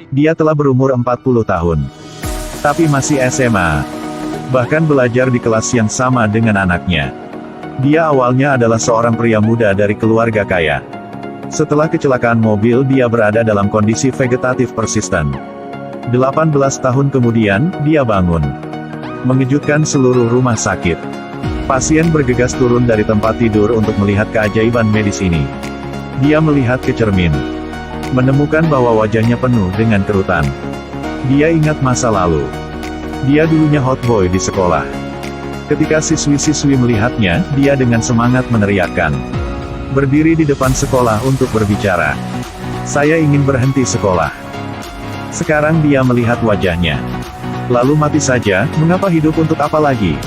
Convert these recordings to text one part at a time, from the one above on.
Dia telah berumur 40 tahun. Tapi masih SMA. Bahkan belajar di kelas yang sama dengan anaknya. Dia awalnya adalah seorang pria muda dari keluarga kaya. Setelah kecelakaan mobil dia berada dalam kondisi vegetatif persisten. 18 tahun kemudian, dia bangun. Mengejutkan seluruh rumah sakit. Pasien bergegas turun dari tempat tidur untuk melihat keajaiban medis ini. Dia melihat ke cermin. Menemukan bahwa wajahnya penuh dengan kerutan. Dia ingat masa lalu. Dia dulunya hot boy di sekolah. Ketika siswi-siswi melihatnya, dia dengan semangat meneriakkan. Berdiri di depan sekolah untuk berbicara. Saya ingin berhenti sekolah. Sekarang dia melihat wajahnya. Lalu mati saja, mengapa hidup untuk apa lagi?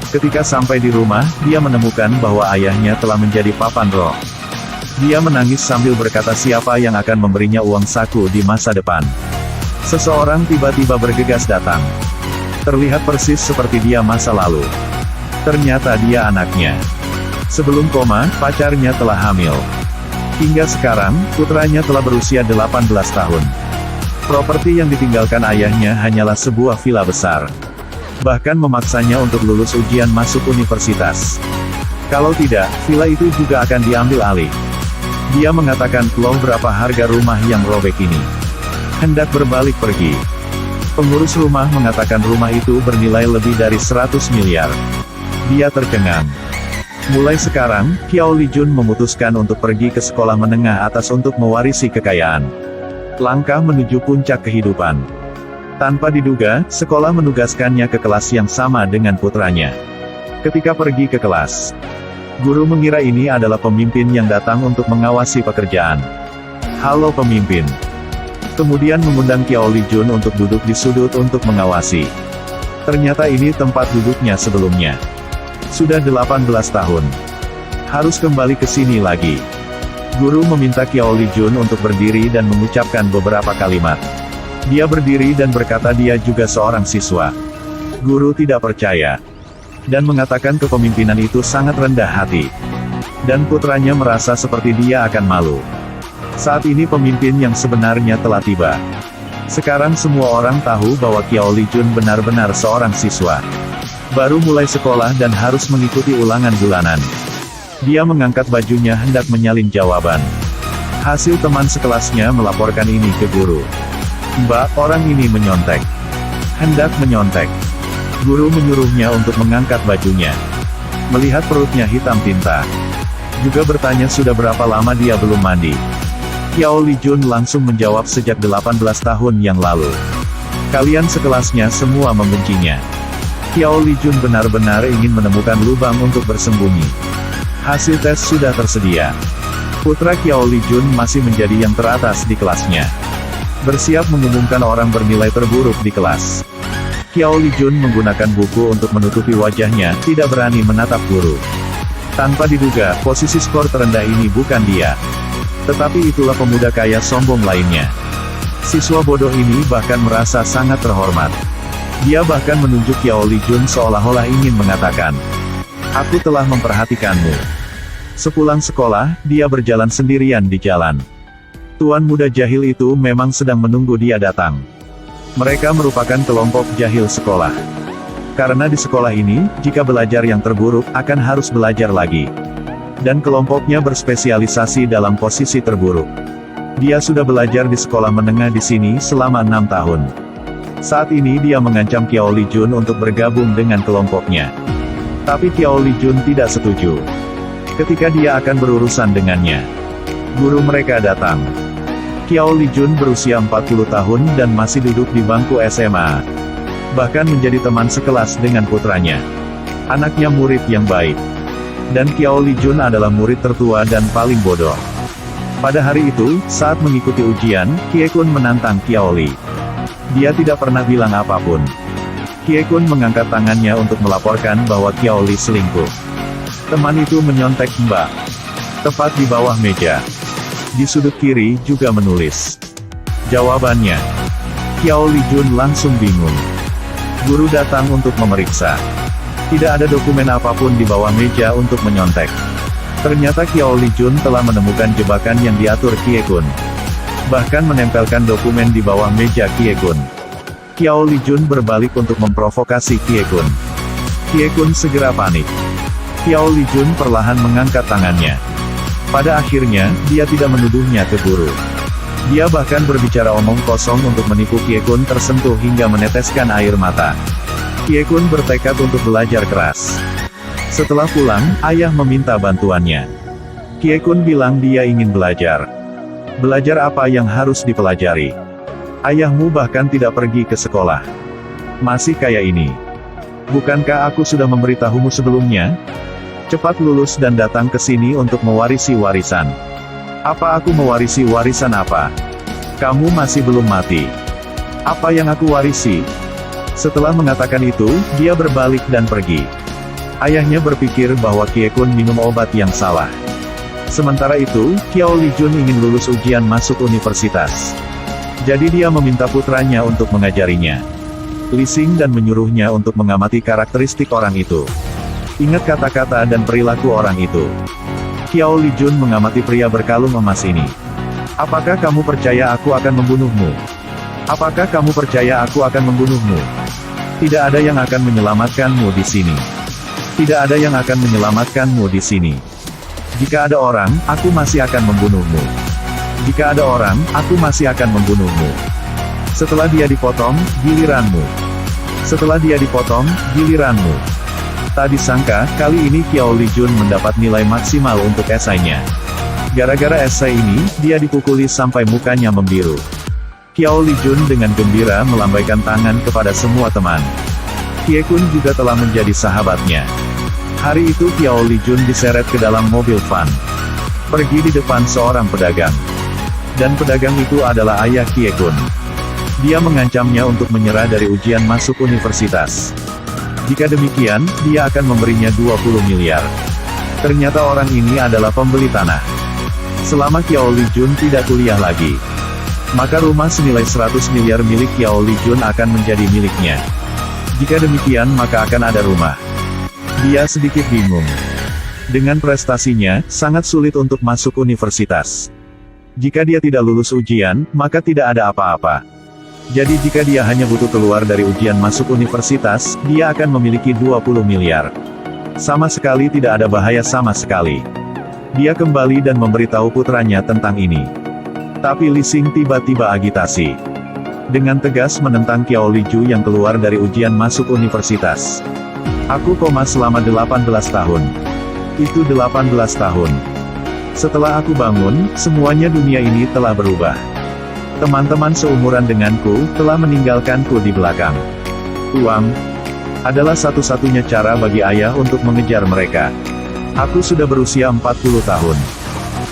Ketika sampai di rumah, dia menemukan bahwa ayahnya telah menjadi papan roh. Dia menangis sambil berkata siapa yang akan memberinya uang saku di masa depan. Seseorang tiba-tiba bergegas datang. Terlihat persis seperti dia masa lalu. Ternyata dia anaknya. Sebelum koma, pacarnya telah hamil. Hingga sekarang, putranya telah berusia 18 tahun. Properti yang ditinggalkan ayahnya hanyalah sebuah villa besar. Bahkan memaksanya untuk lulus ujian masuk universitas. Kalau tidak, villa itu juga akan diambil alih. Dia mengatakan, loh berapa harga rumah yang robek ini? Hendak berbalik pergi. Pengurus rumah mengatakan rumah itu bernilai lebih dari 100 miliar. Dia tercengang. Mulai sekarang, Qiao Lijun memutuskan untuk pergi ke sekolah menengah atas untuk mewarisi kekayaan. Langkah menuju puncak kehidupan. Tanpa diduga, sekolah menugaskannya ke kelas yang sama dengan putranya. Ketika pergi ke kelas, guru mengira ini adalah pemimpin yang datang untuk mengawasi pekerjaan. Halo pemimpin. Kemudian mengundang Qiao Lijun untuk duduk di sudut untuk mengawasi. Ternyata ini tempat duduknya sebelumnya. Sudah 18 tahun. Harus kembali ke sini lagi. Guru meminta Qiao Lijun untuk berdiri dan mengucapkan beberapa kalimat. Dia berdiri dan berkata dia juga seorang siswa. Guru tidak percaya. Dan mengatakan kepemimpinan itu sangat rendah hati. Dan putranya merasa seperti dia akan malu. Saat ini pemimpin yang sebenarnya telah tiba. Sekarang semua orang tahu bahwa Qiao Lijun benar-benar seorang siswa. Baru mulai sekolah dan harus mengikuti ulangan bulanan. Dia mengangkat bajunya hendak menyalin jawaban. Hasil teman sekelasnya melaporkan ini ke guru. Mbak, orang ini menyontek. Hendak menyontek. Guru menyuruhnya untuk mengangkat bajunya. Melihat perutnya hitam tinta. Juga bertanya sudah berapa lama dia belum mandi. Qiao Lijun langsung menjawab sejak 18 tahun yang lalu. Kalian sekelasnya semua membencinya. Qiao Lijun benar-benar ingin menemukan lubang untuk bersembunyi. Hasil tes sudah tersedia. Putra Qiao Lijun masih menjadi yang teratas di kelasnya. Bersiap mengumumkan orang bernilai terburuk di kelas. Qiao Lijun menggunakan buku untuk menutupi wajahnya, tidak berani menatap guru. Tanpa diduga, posisi skor terendah ini bukan dia. Tetapi itulah pemuda kaya sombong lainnya. Siswa bodoh ini bahkan merasa sangat terhormat. Dia bahkan menunjuk Qiao Lijun seolah-olah ingin mengatakan, aku telah memperhatikanmu. Sepulang sekolah, dia berjalan sendirian di jalan. Tuan muda jahil itu memang sedang menunggu dia datang. Mereka merupakan kelompok jahil sekolah. Karena di sekolah ini, jika belajar yang terburuk, akan harus belajar lagi. Dan kelompoknya berspesialisasi dalam posisi terburuk. Dia sudah belajar di sekolah menengah di sini selama 6 tahun. Saat ini dia mengancam Qiao Lijun untuk bergabung dengan kelompoknya. Tapi Qiao Lijun tidak setuju. Ketika dia akan berurusan dengannya, guru mereka datang. Qiao Lijun berusia 40 tahun dan masih duduk di bangku SMA. Bahkan menjadi teman sekelas dengan putranya. Anaknya murid yang baik. Dan Qiao Lijun adalah murid tertua dan paling bodoh. Pada hari itu, saat mengikuti ujian, Kie Kun menantang Qiao Li. Dia tidak pernah bilang apapun. Kie Kun mengangkat tangannya untuk melaporkan bahwa Qiao Li selingkuh. Teman itu menyontek Mbak. Tepat di bawah meja. Di sudut kiri juga menulis. Jawabannya. Qiao Lijun langsung bingung. Guru datang untuk memeriksa. Tidak ada dokumen apapun di bawah meja untuk menyontek. Ternyata Qiao Lijun telah menemukan jebakan yang diatur Kie Kun. bahkan menempelkan dokumen di bawah meja Kie Kun. Qiao Lijun berbalik untuk memprovokasi Kie Kun. Kie Kun segera panik. Qiao Lijun perlahan mengangkat tangannya. Pada akhirnya, dia tidak menuduhnya ke guru. Dia bahkan berbicara omong kosong untuk menipu Kie Kun tersentuh hingga meneteskan air mata. Kie Kun bertekad untuk belajar keras. Setelah pulang, ayah meminta bantuannya. Kie Kun bilang dia ingin belajar. Belajar apa yang harus dipelajari? Ayahmu bahkan tidak pergi ke sekolah. Masih kayak ini. Bukankah aku sudah memberitahumu sebelumnya? Cepat lulus dan datang ke sini untuk mewarisi warisan. Apa aku mewarisi warisan apa? Kamu masih belum mati. Apa yang aku warisi? Setelah mengatakan itu, dia berbalik dan pergi. Ayahnya berpikir bahwa Kie Kun minum obat yang salah. Sementara itu, Qiao Lijun ingin lulus ujian masuk universitas. Jadi dia meminta putranya untuk mengajarinya. Lising dan menyuruhnya untuk mengamati karakteristik orang itu. Ingat kata-kata dan perilaku orang itu. Qiao Lijun mengamati pria berkalung emas ini. Apakah kamu percaya aku akan membunuhmu? Apakah kamu percaya aku akan membunuhmu? Tidak ada yang akan menyelamatkanmu di sini. Tidak ada yang akan menyelamatkanmu di sini. Jika ada orang, aku masih akan membunuhmu. Jika ada orang, aku masih akan membunuhmu. Setelah dia dipotong, giliranmu. Setelah dia dipotong, giliranmu. Tak disangka, kali ini Qiao Lijun mendapat nilai maksimal untuk esainya. Gara-gara esai ini, dia dipukuli sampai mukanya membiru. Qiao Lijun dengan gembira melambaikan tangan kepada semua teman. Kie Kun juga telah menjadi sahabatnya. Hari itu Qiao Lijun diseret ke dalam mobil van. Pergi di depan seorang pedagang. Dan pedagang itu adalah ayah Kie Kun. Dia mengancamnya untuk menyerah dari ujian masuk universitas. Jika demikian, dia akan memberinya 20 miliar. Ternyata orang ini adalah pembeli tanah. Selama Qiao Lijun tidak kuliah lagi, maka rumah senilai 100 miliar milik Qiao Lijun akan menjadi miliknya. Jika demikian maka akan ada rumah. Dia sedikit bingung. Dengan prestasinya, sangat sulit untuk masuk universitas. Jika dia tidak lulus ujian, maka tidak ada apa-apa. Jadi jika dia hanya butuh keluar dari ujian masuk universitas, dia akan memiliki 20 miliar. Sama sekali tidak ada bahaya sama sekali. Dia kembali dan memberitahu putranya tentang ini. Tapi Lising tiba-tiba agitasi. Dengan tegas menentang Qiao Liju yang keluar dari ujian masuk universitas. Aku koma selama 18 tahun. Itu 18 tahun. Setelah aku bangun, semuanya dunia ini telah berubah. Teman-teman seumuran denganku, telah meninggalkanku di belakang. Uang adalah satu-satunya cara bagi ayah untuk mengejar mereka. Aku sudah berusia 40 tahun.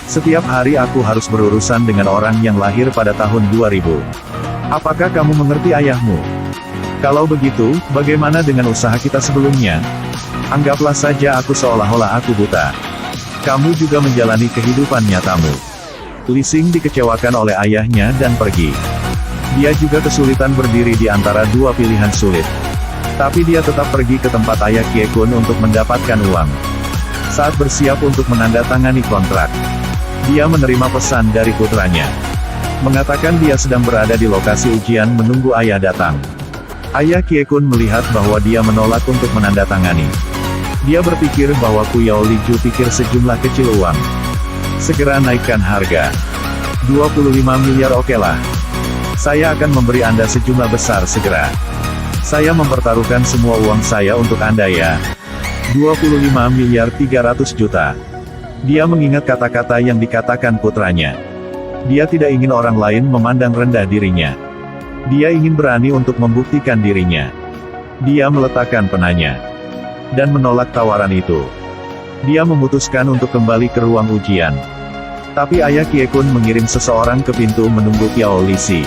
Setiap hari aku harus berurusan dengan orang yang lahir pada tahun 2000. Apakah kamu mengerti ayahmu? Kalau begitu, bagaimana dengan usaha kita sebelumnya? Anggaplah saja aku seolah-olah aku buta. Kamu juga menjalani kehidupan nyatamu. Lising dikecewakan oleh ayahnya dan pergi. Dia juga kesulitan berdiri di antara dua pilihan sulit. Tapi dia tetap pergi ke tempat ayah Kie Kun untuk mendapatkan uang. Saat bersiap untuk menandatangani kontrak, dia menerima pesan dari putranya. Mengatakan dia sedang berada di lokasi ujian menunggu ayah datang. Ayah Kie Kun melihat bahwa dia menolak untuk menandatangani. Dia berpikir bahwa Qiao Liju pikir sejumlah kecil uang. Segera naikkan harga. 25 miliar okelah. Saya akan memberi Anda sejumlah besar segera. Saya mempertaruhkan semua uang saya untuk Anda ya. 25 miliar 300 juta. Dia mengingat kata-kata yang dikatakan putranya. Dia tidak ingin orang lain memandang rendah dirinya. Dia ingin berani untuk membuktikan dirinya. Dia meletakkan penanya. Dan menolak tawaran itu. Dia memutuskan untuk kembali ke ruang ujian. Tapi ayah Kie Kun mengirim seseorang ke pintu menunggu Qiao Lisi.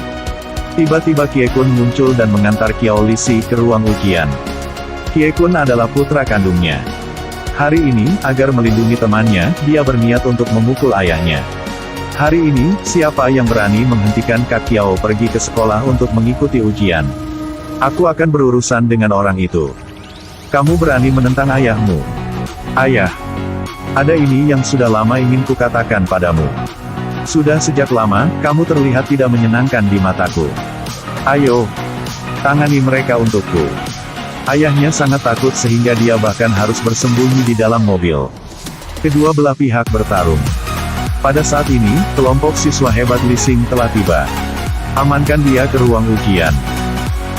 Tiba-tiba Kie Kun muncul dan mengantar Qiao Lisi ke ruang ujian. Kie Kun adalah putra kandungnya. Hari ini, agar melindungi temannya, dia berniat untuk memukul ayahnya. Hari ini, siapa yang berani menghentikan Kak Qiao pergi ke sekolah untuk mengikuti ujian? Aku akan berurusan dengan orang itu. Kamu berani menentang ayahmu? Ayah, ada ini yang sudah lama ingin kukatakan padamu. Sudah sejak lama, kamu terlihat tidak menyenangkan di mataku. Ayo, tangani mereka untukku. Ayahnya sangat takut sehingga dia bahkan harus bersembunyi di dalam mobil. Kedua belah pihak bertarung. Pada saat ini, kelompok siswa hebat Lising telah tiba. Amankan dia ke ruang ujian.